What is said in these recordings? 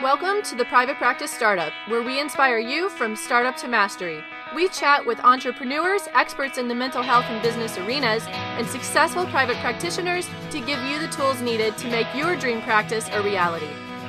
Welcome to the Private Practice Startup, where we inspire you from startup to mastery. We chat with entrepreneurs, experts in the mental health and business arenas, and successful private practitioners to give you the tools needed to make your dream practice a reality.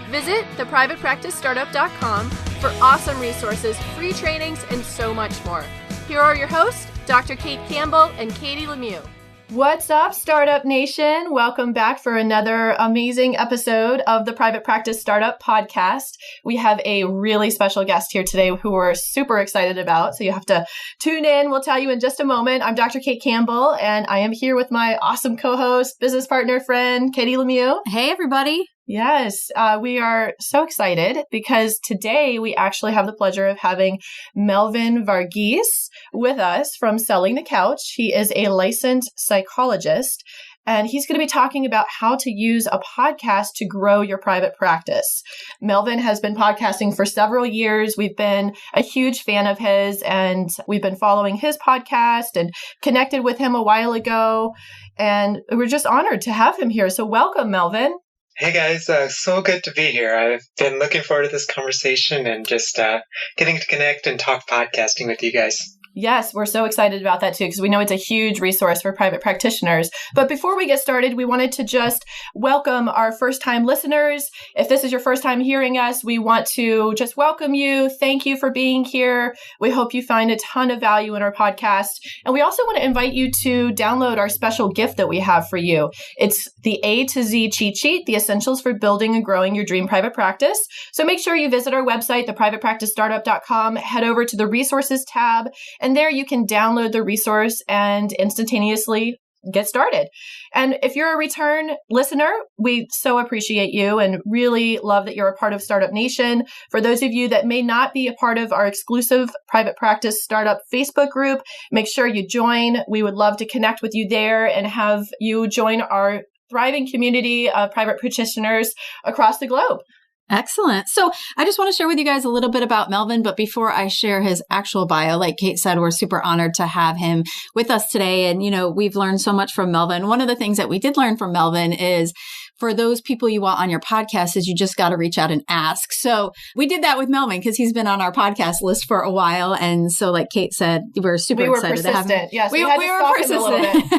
Visit theprivatepracticestartup.com for awesome resources, free trainings, and so much more. Here are your hosts, Dr. Kate Campbell and Katie Lemieux. What's up, Startup Nation? Welcome back for another amazing episode of the Private Practice Startup Podcast. We have a really special guest here today who we're super excited about, so you have to tune in. We'll tell you in just a moment. I'm Dr. Kate Campbell, and I am here with my awesome co-host, business partner, friend, Katie Lemieux. Hey, everybody. Yes, we are so excited because today we actually have the pleasure of having Melvin Varghese with us from Selling the Couch. He is a licensed psychologist, and he's going to be talking about how to use a podcast to grow your private practice. Melvin has been podcasting for several years. We've been a huge fan of his, and we've been following his podcast and connected with him a while ago, and we're just honored to have him here. So welcome, Melvin. Hey guys, so good to be here. I've been looking forward to this conversation and just getting to connect and talk podcasting with you guys. Yes, we're so excited about that too, because we know it's a huge resource for private practitioners. But before we get started, we wanted to just welcome our first-time listeners. If this is your first time hearing us, we want to just welcome you. Thank you for being here. We hope you find a ton of value in our podcast. And we also want to invite you to download our special gift that we have for you. It's the A to Z cheat sheet, the essentials for building and growing your dream private practice. So make sure you visit our website, theprivatepracticestartup.com, head over to the resources tab, and there you can download the resource and instantaneously get started. And if you're a return listener, we so appreciate you and really love that you're a part of Startup Nation. For those of you that may not be a part of our exclusive Private Practice Startup Facebook group, make sure you join. We would love to connect with you there and have you join our thriving community of private practitioners across the globe. Excellent. So I just want to share with you guys a little bit about Melvin, but before I share his actual bio, like Kate said, we're super honored to have him with us today. And, we've learned so much from Melvin. One of the things that we did learn from Melvin is for those people you want on your podcast is you just got to reach out and ask. So we did that with Melvin because he's been on our podcast list for a while. And so like Kate said, we're super excited to have him. Yes, we were persistent.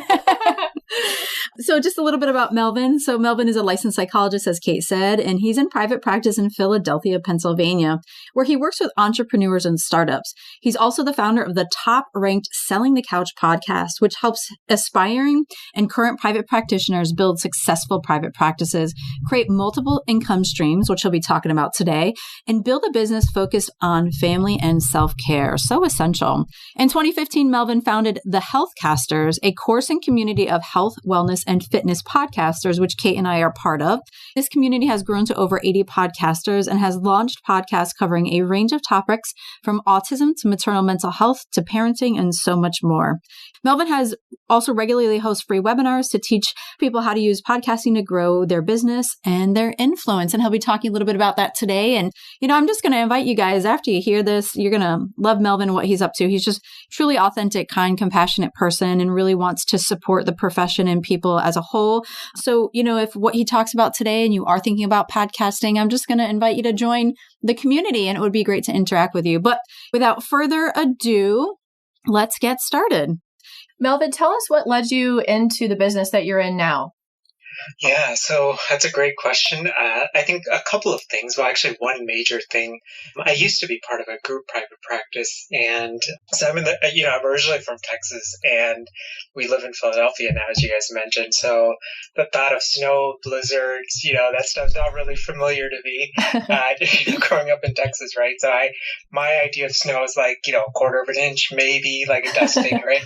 So just a little bit about Melvin. So Melvin is a licensed psychologist, as Kate said, and he's in private practice in Philadelphia, Pennsylvania, where he works with entrepreneurs and startups. He's also the founder of the top-ranked Selling the Couch podcast, which helps aspiring and current private practitioners build successful private practices, create multiple income streams, which he'll be talking about today, and build a business focused on family and self-care. So essential. In 2015, Melvin founded the Healthcasters, a course and community of health, wellness, and fitness podcasters, which Kate and I are part of. This community has grown to over 80 podcasters and has launched podcasts covering a range of topics from autism to maternal mental health to parenting and so much more. Melvin has also regularly hosts free webinars to teach people how to use podcasting to grow their business and their influence. And he'll be talking a little bit about that today. And, I'm just going to invite you guys, after you hear this, you're going to love Melvin and what he's up to. He's just truly authentic, kind, compassionate person and really wants to support the profession and people as a whole. So, if what he talks about today and you are thinking about podcasting, I'm just going to invite you to join the community and it would be great to interact with you. But without further ado, let's get started. Melvin, tell us what led you into the business that you're in now. Yeah, so that's a great question. I think a couple of things. Well, actually, one major thing. I used to be part of a group private practice, and so I'm originally from Texas, and we live in Philadelphia now, as you guys mentioned. So the thought of snow, blizzards, that stuff's not really familiar to me. Growing up in Texas, right? So my idea of snow is like a quarter of an inch, maybe like a dusting, right?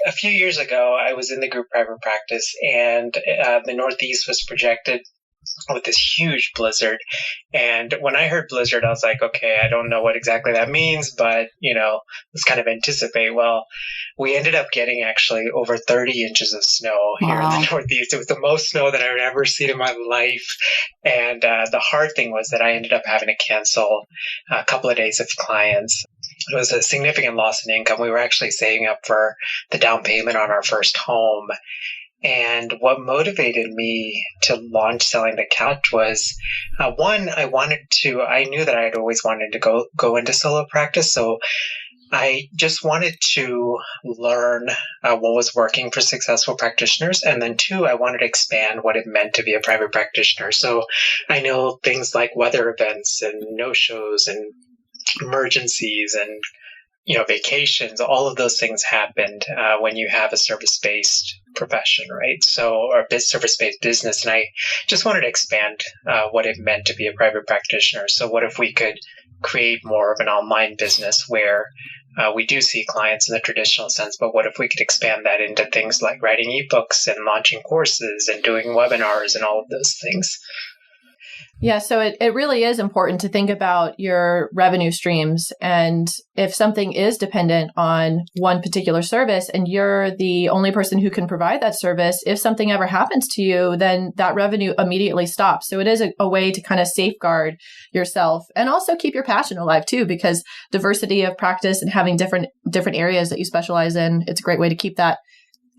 A few years ago, I was in the group private practice, and the Northeast was projected with this huge blizzard. And when I heard blizzard, I was like, okay, I don't know what exactly that means, but, let's kind of anticipate. Well, we ended up getting actually over 30 inches of snow here in the Northeast. It was the most snow that I've ever seen in my life. And the hard thing was that I ended up having to cancel a couple of days of clients. It was a significant loss in income. We were actually saving up for the down payment on our first home. And what motivated me to launch Selling the Couch was, one, I knew that I had always wanted to go into solo practice. So I just wanted to learn what was working for successful practitioners. And then two, I wanted to expand what it meant to be a private practitioner. So I know things like weather events and no-shows and emergencies and vacations, all of those things happened when you have a service-based profession, right? So, or a service-based business. And I just wanted to expand what it meant to be a private practitioner. So what if we could create more of an online business where we do see clients in the traditional sense, but what if we could expand that into things like writing ebooks and launching courses and doing webinars and all of those things? Yeah, so it really is important to think about your revenue streams. And if something is dependent on one particular service and you're the only person who can provide that service, if something ever happens to you, then that revenue immediately stops. So it is a way to kind of safeguard yourself and also keep your passion alive too, because diversity of practice and having different areas that you specialize in, it's a great way to keep that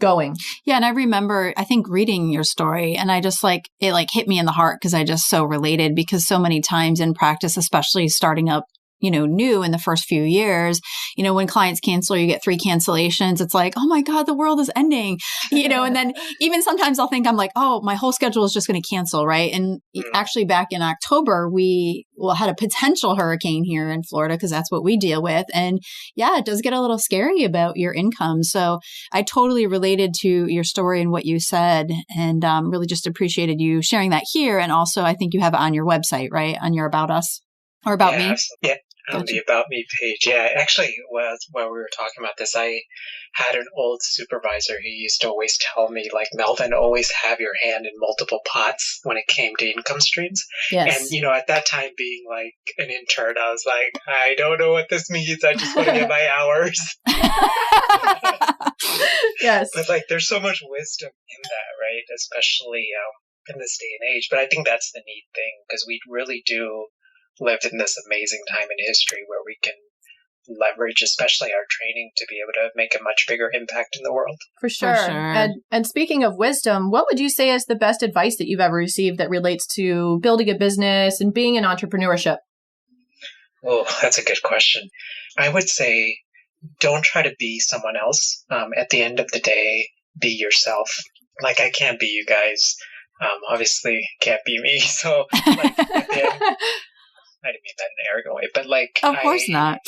going. Yeah. And I remember, I think, reading your story, and I just it hit me in the heart because I just so related, because so many times in practice, especially starting up, new in the first few years, when clients cancel, you get 3 cancellations. It's like, oh my God, the world is ending, and then even sometimes I'll think I'm like, oh, my whole schedule is just going to cancel. Right. And actually back in October, we had a potential hurricane here in Florida because that's what we deal with. And yeah, it does get a little scary about your income. So I totally related to your story and what you said, and really just appreciated you sharing that here. And also, I think you have it on your website, right? On your About Us or About Me. Yeah. On the About Me page. Yeah, actually, while we were talking about this, I had an old supervisor who used to always tell me, like, Melvin, always have your hand in multiple pots when it came to income streams. Yes. And, at that time being like an intern, I was like, I don't know what this means. I just want to get my hours. Yes. But there's so much wisdom in that, right? Especially in this day and age. But I think that's the neat thing, because we really do live in this amazing time in history where we can leverage, especially our training, to be able to make a much bigger impact in the world. For sure. And speaking of wisdom, what would you say is the best advice that you've ever received that relates to building a business and being in entrepreneurship? Oh, that's a good question. I would say don't try to be someone else. At the end of the day, be yourself. I can't be you guys. Obviously, can't be me. So, at the end, I didn't mean that in an arrogant way, but of course not.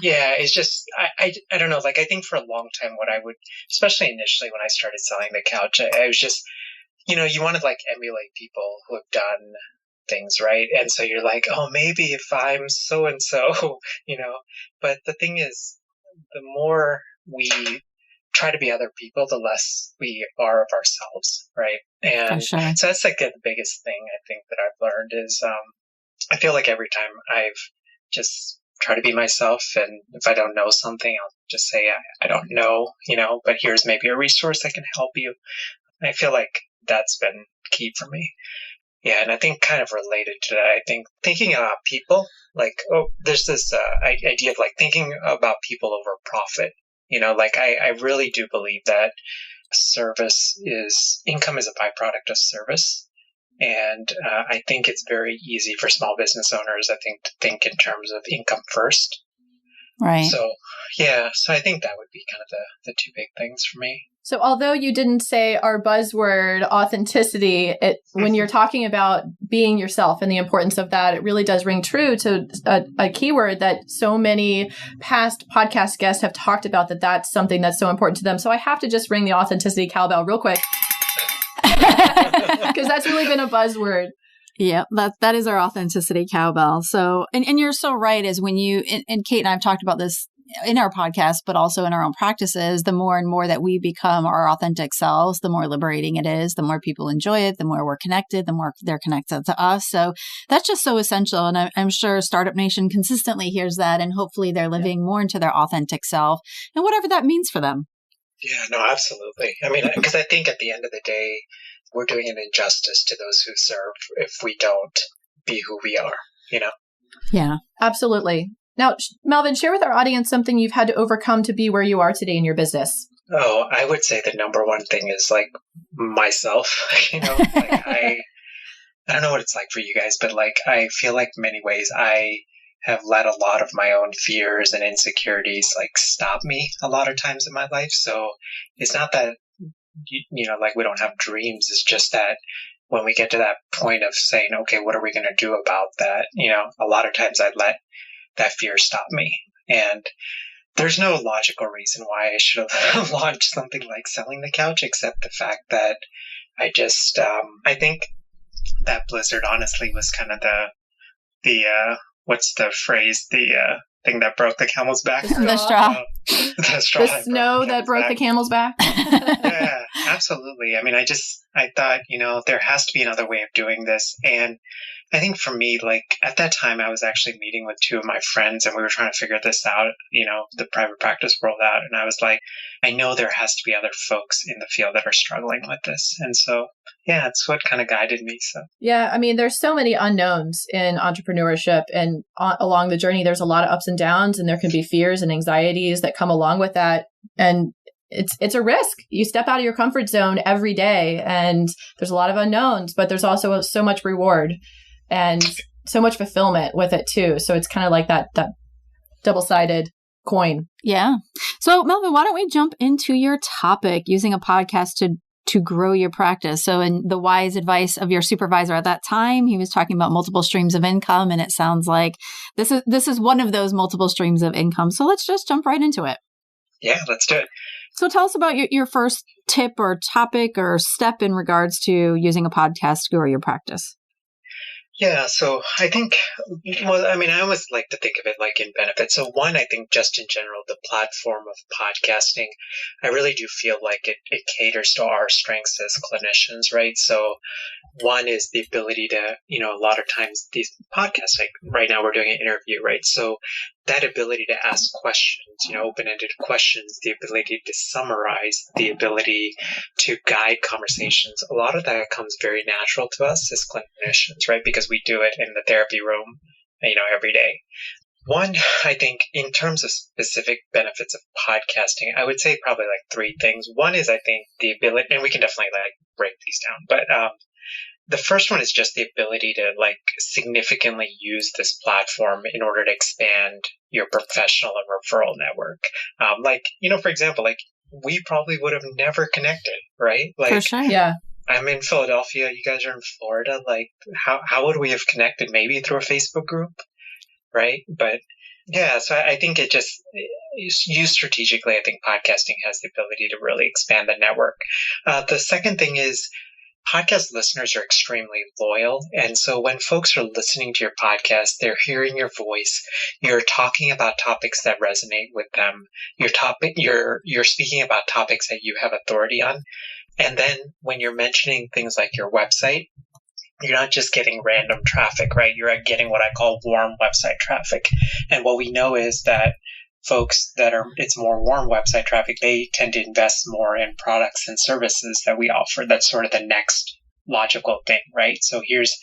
Yeah, it's just, I don't know. I think for a long time, what I would, especially initially when I started Selling the Couch, I was just, you want to emulate people who have done things, right? And so you're like, oh, maybe if I'm so and so, but the thing is, the more we try to be other people, the less we are of ourselves, right? And so that's the biggest thing I think that I've learned is, I feel like every time I've just tried to be myself, and if I don't know something, I'll just say, I don't know, but here's maybe a resource that can help you. I feel like that's been key for me. Yeah, and I think kind of related to that, I think thinking about people, there's this idea of thinking about people over profit. I really do believe that income is a byproduct of service. And I think it's very easy for small business owners, to think in terms of income first. Right. So, yeah. So I think that would be kind of the 2 big things for me. So although you didn't say our buzzword authenticity, when you're talking about being yourself and the importance of that, it really does ring true to a keyword that so many past podcast guests have talked about, that's something that's so important to them. So I have to just ring the authenticity cowbell real quick. Because that's really been a buzzword. Yeah, that is our authenticity cowbell. So, and you're so right, is when and Kate and I have talked about this in our podcast, but also in our own practices, the more and more that we become our authentic selves, the more liberating it is, the more people enjoy it, the more we're connected, the more they're connected to us. So that's just so essential. And I'm sure Startup Nation consistently hears that, and hopefully they're living more into their authentic self and whatever that means for them. Yeah, no, absolutely. I mean, because I think at the end of the day, we're doing an injustice to those who serve if we don't be who we are, Yeah, absolutely. Now, Melvin, share with our audience something you've had to overcome to be where you are today in your business. Oh, I would say the number one thing is like myself. I don't know what it's like for you guys, but like I feel like in many ways I have let a lot of my own fears and insecurities like stop me a lot of times in my life. So it's not that like we don't have dreams. It's just that when we get to that point of saying, okay, what are we going to do about that? A lot of times I let that fear stop me. And there's no logical reason why I should have launched something like selling the couch, except the fact that I think that Blizzard honestly was kind of the what's the phrase? The thing that broke the camel's back. The straw. The straw. The snow that broke the camel's back. Yeah, absolutely. I mean, I thought, there has to be another way of doing this. And I think for me, like at that time, I was actually meeting with two of my friends and we were trying to figure this out, the private practice world out. And I was like, I know there has to be other folks in the field that are struggling with this. And so, yeah, it's what kind of guided me. So, yeah, I mean, there's so many unknowns in entrepreneurship, and along the journey, there's a lot of ups and downs, and there can be fears and anxieties that come along with that. And it's a risk. You step out of your comfort zone every day, and there's a lot of unknowns, but there's also so much reward and so much fulfillment with it too. So it's kind of like that double-sided coin. Yeah. So Melvin, why don't we jump into your topic, using a podcast to grow your practice? So in the wise advice of your supervisor at that time, he was talking about multiple streams of income, and it sounds like this is one of those multiple streams of income. So let's just jump right into it. Yeah, let's do it. So tell us about your first tip or topic or step in regards to using a podcast to grow your practice. Yeah, so I think, I always like to think of it like in benefits. So one, I think just in general, the platform of podcasting, I really do feel like it caters to our strengths as clinicians, right? So one is the ability to, a lot of times these podcasts, like right now we're doing an interview, right? So that ability to ask questions, open-ended questions, the ability to summarize, the ability to guide conversations, a lot of that comes very natural to us as clinicians, right? Because we do it in the therapy room, every day. One, I think in terms of specific benefits of podcasting, I would say probably like three things. One is, I think, the ability, and we can definitely like break these down, but the first one is just the ability to like significantly use this platform in order to expand your professional and referral network. For example, like we probably would have never connected, right? Like, for sure. Yeah. I'm in Philadelphia. You guys are in Florida. Like how would we have connected? Maybe through a Facebook group, right? But yeah, so I think it just used strategically. I think podcasting has the ability to really expand the network. The second thing is, podcast listeners are extremely loyal. And so when folks are listening to your podcast, they're hearing your voice. You're talking about topics that resonate with them. You're speaking about topics that you have authority on. And then when you're mentioning things like your website, you're not just getting random traffic, right? You're getting what I call warm website traffic. And what we know is that folks it's more warm website traffic, they tend to invest more in products and services that we offer. That's sort of the next logical thing, right? So here's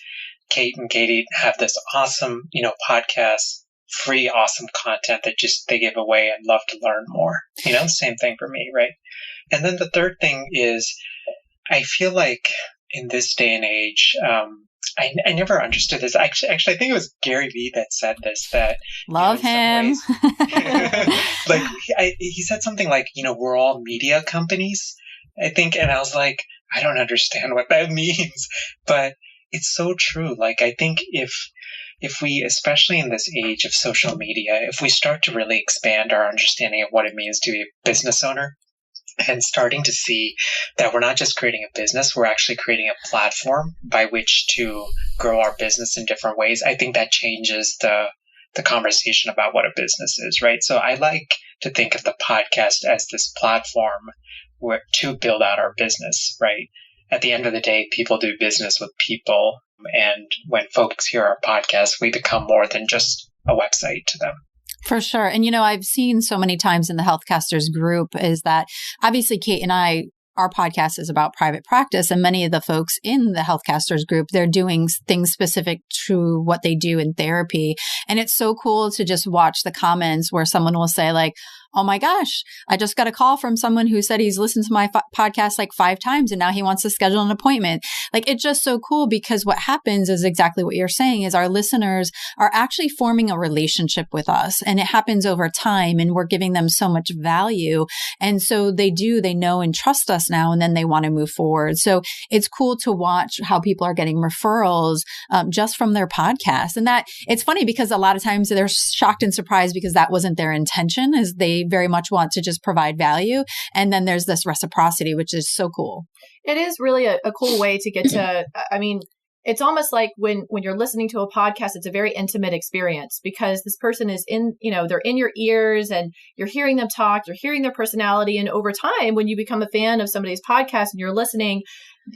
Kate and Katie have this awesome, podcast, free, awesome content that just they give away. I'd love to learn more. Same thing for me, right? And then the third thing is, I feel like in this day and age, I never understood this. Actually, I think it was Gary Vee that said this. That love him. Like he said something like, we're all media companies, I think, and I was like, I don't understand what that means, but it's so true. Like I think if we, especially in this age of social media, if we start to really expand our understanding of what it means to be a business owner, and starting to see that we're not just creating a business, we're actually creating a platform by which to grow our business in different ways, I think that changes the conversation about what a business is, right? So I like to think of the podcast as this platform to build out our business, right? At the end of the day, people do business with people. And when folks hear our podcast, we become more than just a website to them. For sure. And, I've seen so many times in the Healthcasters group is that obviously Kate and I, our podcast is about private practice, and many of the folks in the Healthcasters group, they're doing things specific to what they do in therapy. And it's so cool to just watch the comments where someone will say like, oh my gosh, I just got a call from someone who said he's listened to my podcast like 5 times and now he wants to schedule an appointment. Like, it's just so cool because what happens is exactly what you're saying is our listeners are actually forming a relationship with us, and it happens over time, and we're giving them so much value. And so they know and trust us now, and then they want to move forward. So it's cool to watch how people are getting referrals just from their podcast. And that it's funny because a lot of times they're shocked and surprised because that wasn't their intention, is they very much want to just provide value. And then there's this reciprocity, which is so cool. It is really a cool way to get to, I mean, it's almost like when you're listening to a podcast, it's a very intimate experience because this person is they're in your ears and you're hearing them talk, you're hearing their personality. And over time, when you become a fan of somebody's podcast and you're listening,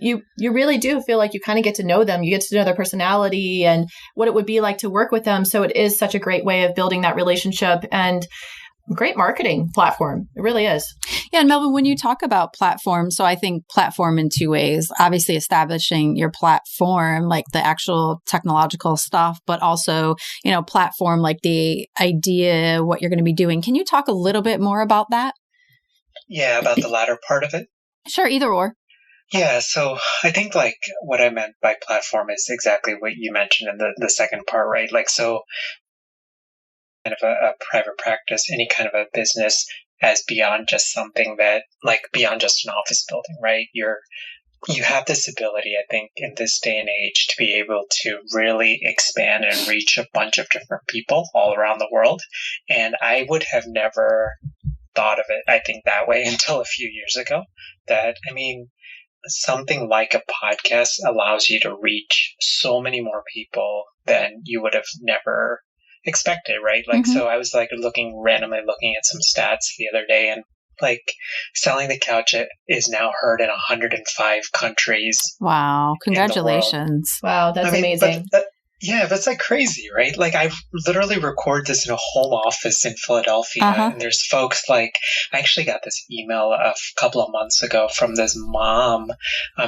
you really do feel like you kind of get to know them. You get to know their personality and what it would be like to work with them. So it is such a great way of building that relationship and great marketing platform. It really is. Yeah. And Melvin, when you talk about platform, so I think platform in 2 ways, obviously establishing your platform, like the actual technological stuff, but also, platform, like the idea, what you're going to be doing. Can you talk a little bit more about that? Yeah, about the latter part of it. Sure. Either or. Yeah, so I think like what I meant by platform is exactly what you mentioned in the second part, right? Like, so kind of a private practice, any kind of a business as beyond just something that, like, beyond just an office building, right? You have this ability, I think, in this day and age to be able to really expand and reach a bunch of different people all around the world. And I would have never thought of it, I think, that way until a few years ago. That, I mean, something like a podcast allows you to reach so many more people than you would have never expected, right? Like, so I was like randomly looking at some stats the other day, and like Selling the Couch is now heard in 105 countries. Wow. Congratulations. Wow. That's amazing. Yeah, that's like crazy, right? Like I literally record this in a home office in Philadelphia, and there's folks like, I actually got this email a couple of months ago from this mom.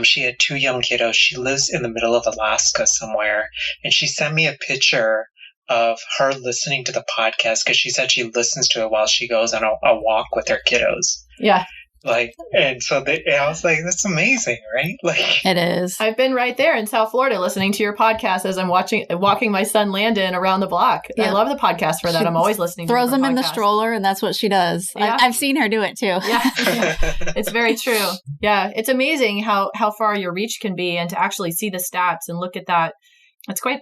She had 2 young kiddos. She lives in the middle of Alaska somewhere, and she sent me a picture of her listening to the podcast because she said she listens to it while she goes on a walk with her kiddos. Yeah. Like, and so I was like, that's amazing, right? Like, it is. I've been right there in South Florida listening to your podcast as I'm walking my son Landon around the block. Yeah. I love the podcast for that. I'm always listening to throws him in the stroller, and that's what she does. Yeah. I've seen her do it too. Yeah. It's very true. Yeah. It's amazing how far your reach can be, and to actually see the stats and look at that. It's quite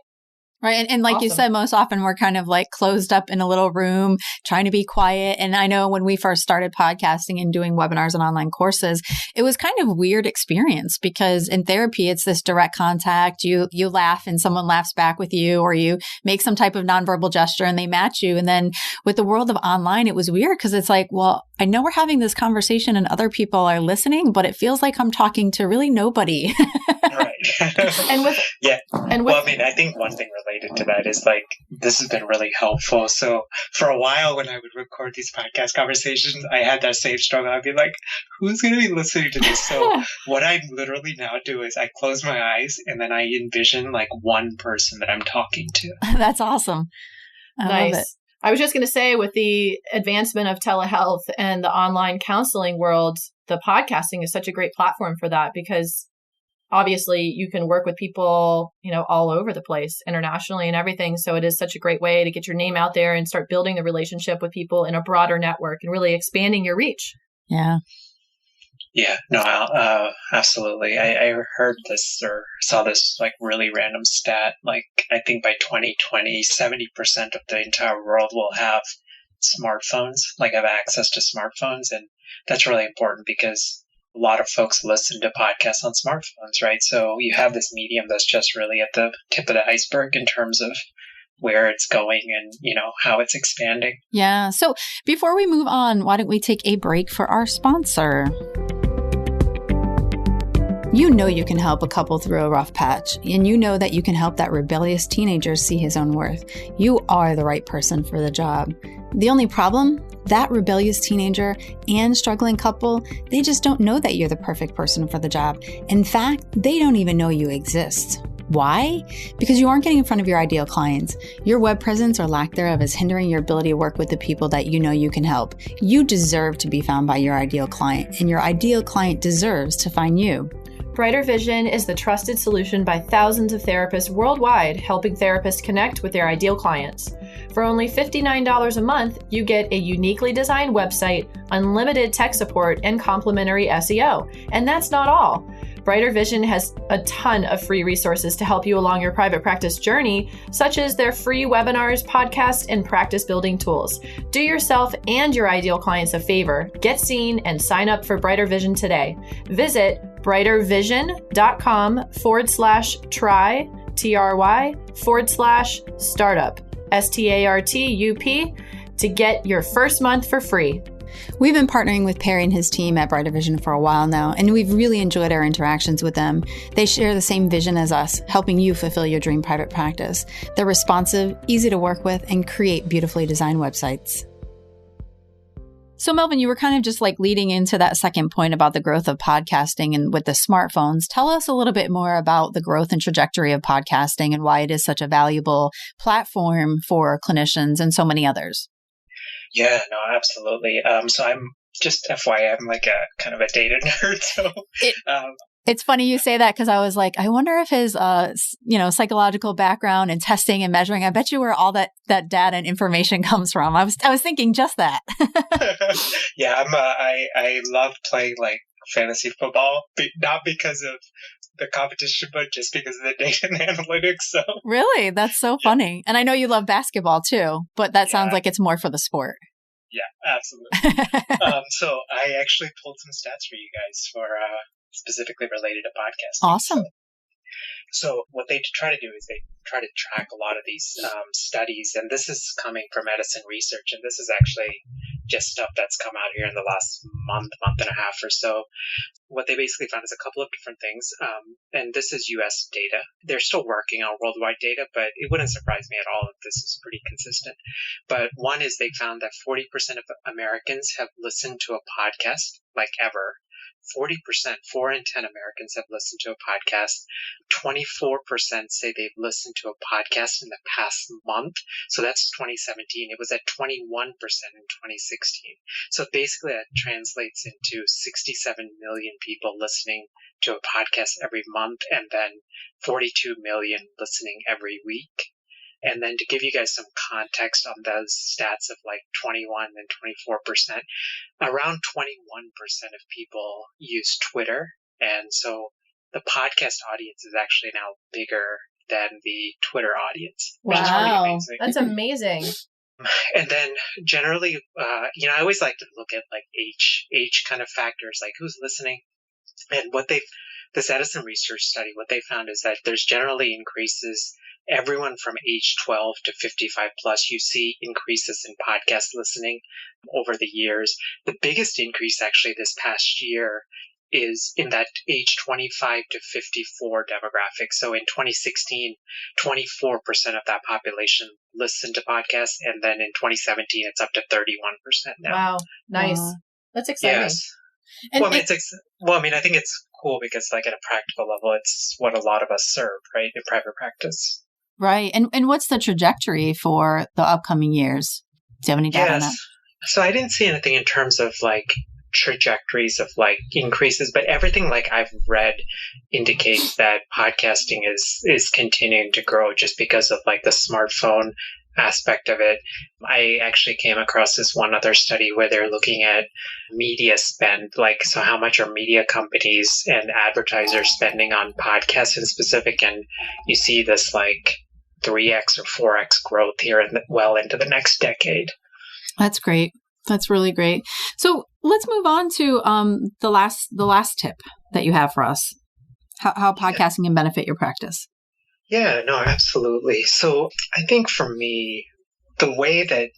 right. And like awesome. You said, most often we're kind of like closed up in a little room trying to be quiet. And I know when we first started podcasting and doing webinars and online courses, it was kind of a weird experience because in therapy, it's this direct contact. You laugh and someone laughs back with you, or you make some type of nonverbal gesture and they match you. And then with the world of online, it was weird because it's like, well, I know we're having this conversation and other people are listening, but it feels like I'm talking to really nobody. Right. Well, I mean, I think one thing related to that is like, this has been really helpful. So for a while when I would record these podcast conversations, I had that same struggle. I'd be like, who's going to be listening to this? So what I literally now do is I close my eyes and then I envision like one person that I'm talking to. That's awesome. I love it. I was just going to say, with the advancement of telehealth and the online counseling world, the podcasting is such a great platform for that because obviously you can work with people, all over the place internationally and everything. So it is such a great way to get your name out there and start building the relationship with people in a broader network and really expanding your reach. Yeah. Yeah, no, absolutely. I heard this or saw this like really random stat. Like, I think by 2020, 70% of the entire world will have smartphones, like have access to smartphones. And that's really important because a lot of folks listen to podcasts on smartphones, right? So you have this medium that's just really at the tip of the iceberg in terms of where it's going and, how it's expanding. Yeah. So before we move on, why don't we take a break for our sponsor? You know you can help a couple through a rough patch, and you know that you can help that rebellious teenager see his own worth. You are the right person for the job. The only problem? That rebellious teenager and struggling couple, they just don't know that you're the perfect person for the job. In fact, they don't even know you exist. Why? Because you aren't getting in front of your ideal clients. Your web presence or lack thereof is hindering your ability to work with the people that you know you can help. You deserve to be found by your ideal client, and your ideal client deserves to find you. Brighter Vision is the trusted solution by thousands of therapists worldwide, helping therapists connect with their ideal clients. For only $59 a month, you get a uniquely designed website, unlimited tech support, and complimentary SEO. And that's not all. Brighter Vision has a ton of free resources to help you along your private practice journey, such as their free webinars, podcasts, and practice building tools. Do yourself and your ideal clients a favor. Get seen and sign up for Brighter Vision today. Visit brightervision.com/try, TRY/startup, STARTUP, to get your first month for free. We've been partnering with Perry and his team at Brighter Vision for a while now, and we've really enjoyed our interactions with them. They share the same vision as us, helping you fulfill your dream private practice. They're responsive, easy to work with, and create beautifully designed websites. So Melvin, you were kind of just like leading into that second point about the growth of podcasting and with the smartphones. Tell us a little bit more about the growth and trajectory of podcasting and why it is such a valuable platform for clinicians and so many others. Yeah, no, absolutely. So I'm just FYI, I'm like a kind of a data nerd. So it's funny you say that because I was like, I wonder if his psychological background and testing and measuring, I bet you where all that data and information comes from. I was thinking just that. Yeah, I love playing like fantasy football, not because of the competition, but just because of the data and analytics. So really, that's so funny. And I know you love basketball too, but that sounds like it's more for the sport. Yeah, absolutely. So I actually pulled some stats for you guys for specifically related to podcasting. Awesome. So what they try to do is they try to track a lot of these studies, and this is coming from Edison Research, and this is actually just stuff that's come out here in the last month and a half or so. What they basically found is a couple of different things, and this is U.S. data. They're still working on worldwide data, but it wouldn't surprise me at all if this is pretty consistent. But one is they found that 40% of Americans have listened to a podcast, like ever. 40%, 4 in 10 Americans have listened to a podcast. 24% say they've listened to a podcast in the past month. So that's 2017. It was at 21% in 2016. So basically that translates into 67 million people listening to a podcast every month, and then 42 million listening every week. And then to give you guys some context on those stats of like 21 and 24%, around 21% of people use Twitter. And so the podcast audience is actually now bigger than the Twitter audience. Wow. Which is pretty amazing. That's amazing. And then generally, I always like to look at like age kind of factors, like who's listening. And this Edison Research study, what they found is that there's generally increases. Everyone from age 12 to 55 plus, you see increases in podcast listening over the years. The biggest increase actually this past year is in that age 25 to 54 demographic. So in 2016, 24% of that population listened to podcasts. And then in 2017, it's up to 31% now. Wow. Nice. That's exciting. Yes. I think it's cool because like at a practical level, it's what a lot of us serve, right, in private practice. Right. And what's the trajectory for the upcoming years? Do you have any data on that? So I didn't see anything in terms of like trajectories of like increases, but everything like I've read indicates that podcasting is continuing to grow just because of like the smartphone aspect of it. I actually came across this one other study where they're looking at media spend, like, so how much are media companies and advertisers spending on podcasts in specific? And you see this like 3x or 4x growth here well into the next decade. That's great. That's really great. So let's move on to the last tip that you have for us, how podcasting can benefit your practice. Yeah, no, absolutely. So I think for me, the way that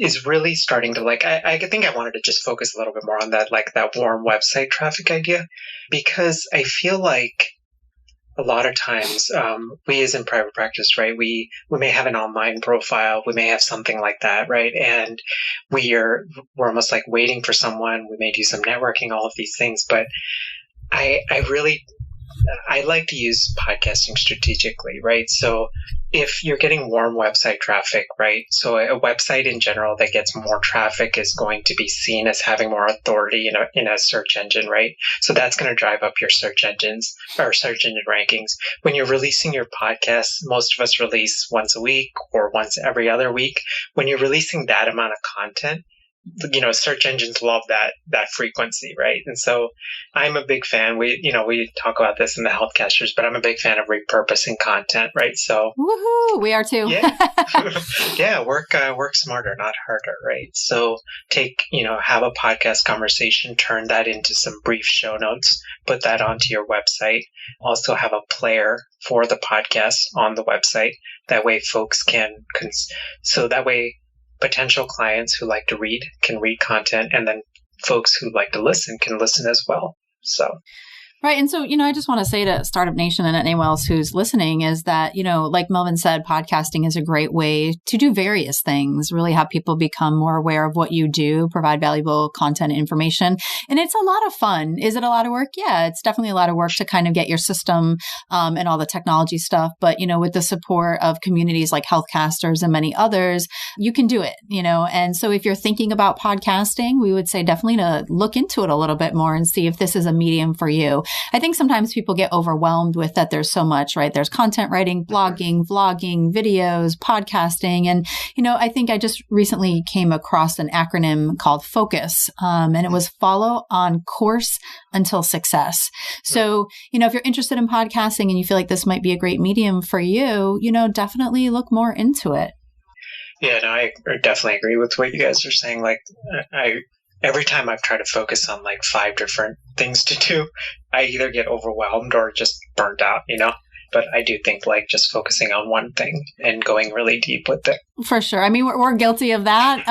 is really starting to like, I think I wanted to just focus a little bit more on that, like that warm website traffic idea, because I feel like a lot of times we as in private practice, right, we may have an online profile, we may have something like that, right? And we're almost like waiting for someone, we may do some networking, all of these things, but I really I like to use podcasting strategically, right? So if you're getting warm website traffic, right? So a website in general that gets more traffic is going to be seen as having more authority in a search engine, right? So that's going to drive up your search engines or search engine rankings. When you're releasing your podcast, most of us release once a week or once every other week. When you're releasing that amount of content, search engines love that frequency, right? And so I'm a big fan. We talk about this in the Healthcasters, but I'm a big fan of repurposing content, right? So woohoo, we are too. yeah, yeah, work smarter, not harder, right? So have a podcast conversation, turn that into some brief show notes, put that onto your website. Also have a player for the podcast on the website. That way folks so that way potential clients who like to read can read content, and then folks who like to listen can listen as well. So. Right. And so, I just want to say to Startup Nation and anyone else who's listening is that, like Melvin said, podcasting is a great way to do various things, really have people become more aware of what you do, provide valuable content and information. And it's a lot of fun. Is it a lot of work? Yeah, it's definitely a lot of work to kind of get your system and all the technology stuff. But, with the support of communities like Healthcasters and many others, you can do it, And so if you're thinking about podcasting, we would say definitely to look into it a little bit more and see if this is a medium for you. I think sometimes people get overwhelmed with that. There's so much, right? There's content writing, blogging, vlogging, videos, podcasting. And, I think I just recently came across an acronym called FOCUS, and it was follow on course until success. So, if you're interested in podcasting and you feel like this might be a great medium for you, definitely look more into it. Yeah, no, I definitely agree with what you guys are saying. Like, every time I've tried to focus on like 5 different things to do, I either get overwhelmed or just burnt out, But I do think like just focusing on one thing and going really deep with it. For sure. I mean, we're guilty of that.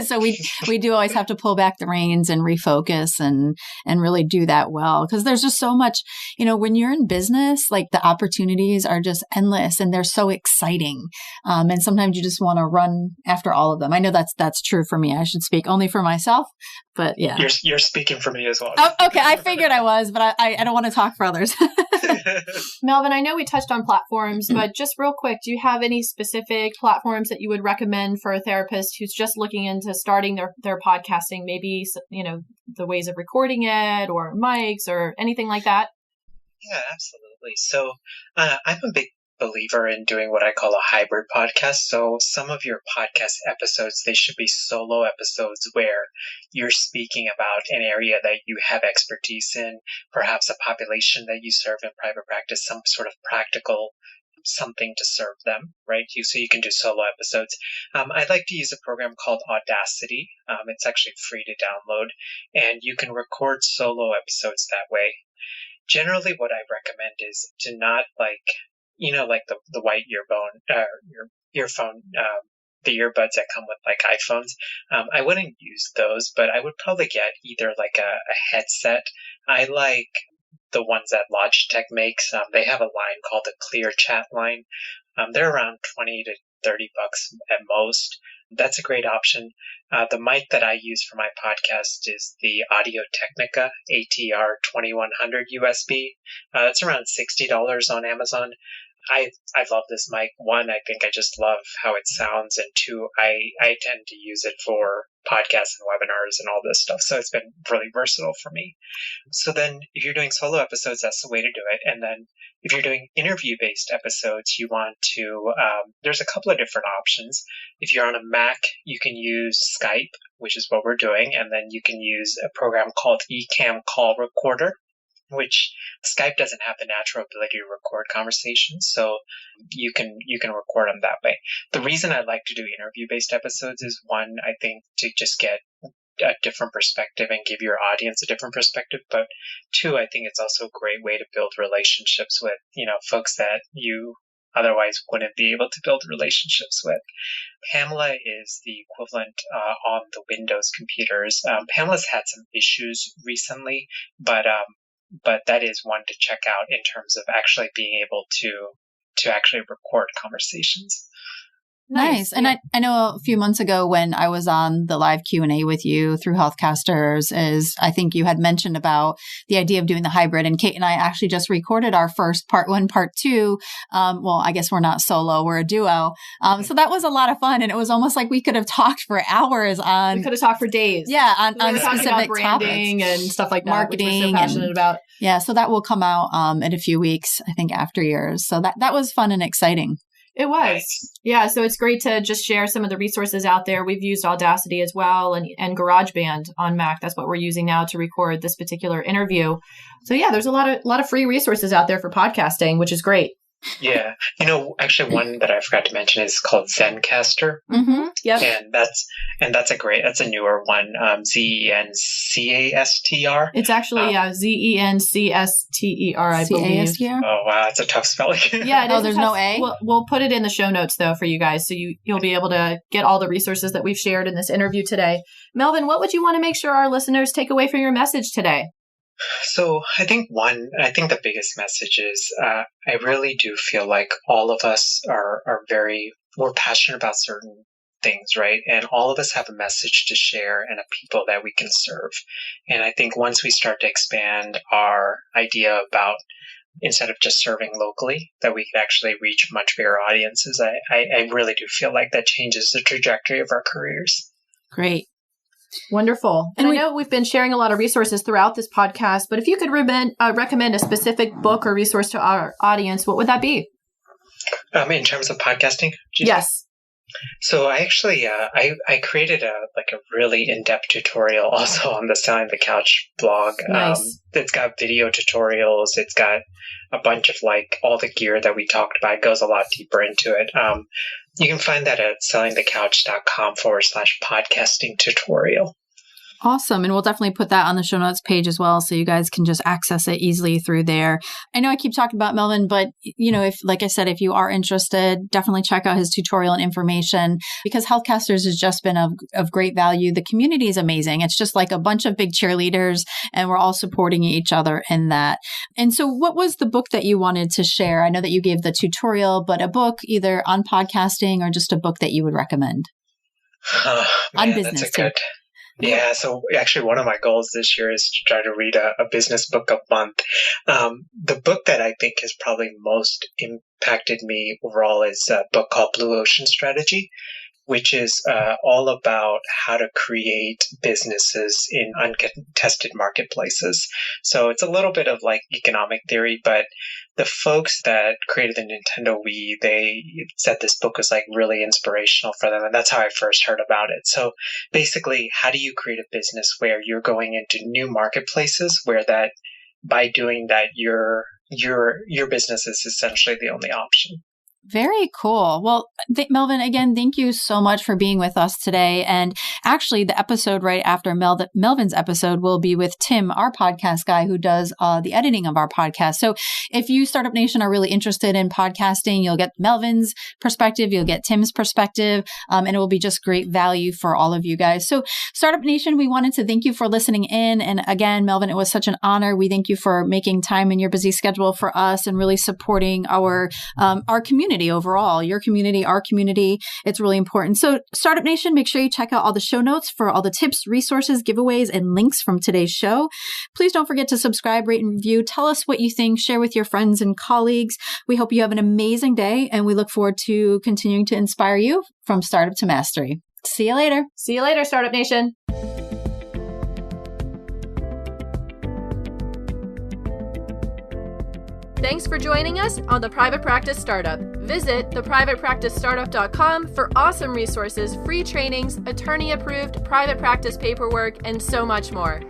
So we do always have to pull back the reins and refocus and really do that well. Because there's just so much, when you're in business, like the opportunities are just endless and they're so exciting. And sometimes you just want to run after all of them. I know that's true for me. I should speak only for myself, but yeah. You're speaking for me as well. Oh, okay. I figured I was, but I don't want to talk for others. Melvin, I know we touched on platforms, but just real quick, do you have any specific platforms that you would recommend for a therapist who's just looking into starting their podcasting? Maybe, the ways of recording it or mics or anything like that? Yeah, absolutely. So I'm a big believer in doing what I call a hybrid podcast. So some of your podcast episodes, they should be solo episodes where you're speaking about an area that you have expertise in, perhaps a population that you serve in private practice, some sort of practical something to serve them, right? So you can do solo episodes. I like to use a program called Audacity. It's actually free to download, and you can record solo episodes that way. Generally, what I recommend is to not like the white earphone, the earbuds that come with like iPhones. I wouldn't use those, but I would probably get either like a headset. I like the ones that Logitech makes. They have a line called the Clear Chat line. They're around $20 to $30 at most. That's a great option. The mic that I use for my podcast is the Audio Technica ATR 2100 USB. It's around $60 on Amazon. I love this mic. One, I think I just love how it sounds, and two, I tend to use it for podcasts and webinars and all this stuff. So it's been really versatile for me. So then if you're doing solo episodes, that's the way to do it. And then if you're doing interview-based episodes, you want to, there's a couple of different options. If you're on a Mac, you can use Skype, which is what we're doing. And then you can use a program called Ecamm Call Recorder, which Skype doesn't have the natural ability to record conversations, so you can record them that way. The reason I like to do interview-based episodes is, one, I think to just get a different perspective and give your audience a different perspective, but two, I think it's also a great way to build relationships with, folks that you otherwise wouldn't be able to build relationships with. Pamela is the equivalent on the Windows computers. Pamela's had some issues recently, but that is one to check out in terms of actually being able to actually record conversations. Nice. And I know a few months ago when I was on the live Q&A with you through Healthcasters, I think you had mentioned about the idea of doing the hybrid. And Kate and I actually just recorded our first part 1, part 2. Well, I guess we're not solo, we're a duo. So that was a lot of fun. And it was almost like we could have talked for hours on. We could have talked for days. Yeah. On specific about branding topics. and stuff like that. Marketing. Which we're so passionate about. Yeah. So that will come out in a few weeks, I think, after yours. So that was fun and exciting. It was. Yeah. So it's great to just share some of the resources out there. We've used Audacity as well and GarageBand on Mac. That's what we're using now to record this particular interview. So yeah, there's a lot of free resources out there for podcasting, which is great. Yeah. Actually one that I forgot to mention is called Zencaster. Mm-hmm. Yep. And that's a newer one. Zencastr. It's actually Zencster, I believe. Oh wow, it's a tough spelling. Yeah, it is. There's no A? We'll put it in the show notes though for you guys, so you'll be able to get all the resources that we've shared in this interview today. Melvin, what would you want to make sure our listeners take away from your message today? So I think the biggest message is I really do feel like all of us we're passionate about certain things, right? And all of us have a message to share and a people that we can serve. And I think once we start to expand our idea about, instead of just serving locally, that we can actually reach much bigger audiences, I really do feel like that changes the trajectory of our careers. Great. Wonderful. And I know we've been sharing a lot of resources throughout this podcast, but if you could recommend a specific book or resource to our audience, what would that be? In terms of podcasting? Yes. So I actually, I created a really in-depth tutorial also on the Selling the Couch blog. Nice. It's got video tutorials. It's got a bunch of all the gear that we talked about. It goes a lot deeper into it. You can find that at sellingthecouch.com/podcasting tutorial. Awesome. And we'll definitely put that on the show notes page as well, so you guys can just access it easily through there. I know I keep talking about Melvin, but if you are interested, definitely check out his tutorial and information, because Healthcasters has just been of great value. The community is amazing. It's just like a bunch of big cheerleaders, and we're all supporting each other in that. And so what was the book that you wanted to share? I know that you gave the tutorial, but a book either on podcasting or just a book that you would recommend? On business. That's a good. Yeah, so actually one of my goals this year is to try to read a business book a month. The book that I think has probably most impacted me overall is a book called Blue Ocean Strategy, which is all about how to create businesses in uncontested marketplaces. So it's a little bit of economic theory, but the folks that created the Nintendo Wii, they said this book was really inspirational for them. And that's how I first heard about it. So basically, how do you create a business where you're going into new marketplaces where that by doing that, your business is essentially the only option? Very cool. Well, Melvin, again, thank you so much for being with us today. And actually, the episode right after Melvin's episode will be with Tim, our podcast guy who does the editing of our podcast. So if you, Startup Nation, are really interested in podcasting, you'll get Melvin's perspective, you'll get Tim's perspective, and it will be just great value for all of you guys. So Startup Nation, we wanted to thank you for listening in. And again, Melvin, it was such an honor. We thank you for making time in your busy schedule for us and really supporting our community overall, your community, our community. It's really important. So Startup Nation, make sure you check out all the show notes for all the tips, resources, giveaways, and links from today's show. Please don't forget to subscribe, rate, and review. Tell us what you think. Share with your friends and colleagues. We hope you have an amazing day, and we look forward to continuing to inspire you from startup to mastery. See you later. See you later, Startup Nation. Thanks for joining us on The Private Practice Startup. Visit theprivatepracticestartup.com for awesome resources, free trainings, attorney-approved private practice paperwork, and so much more.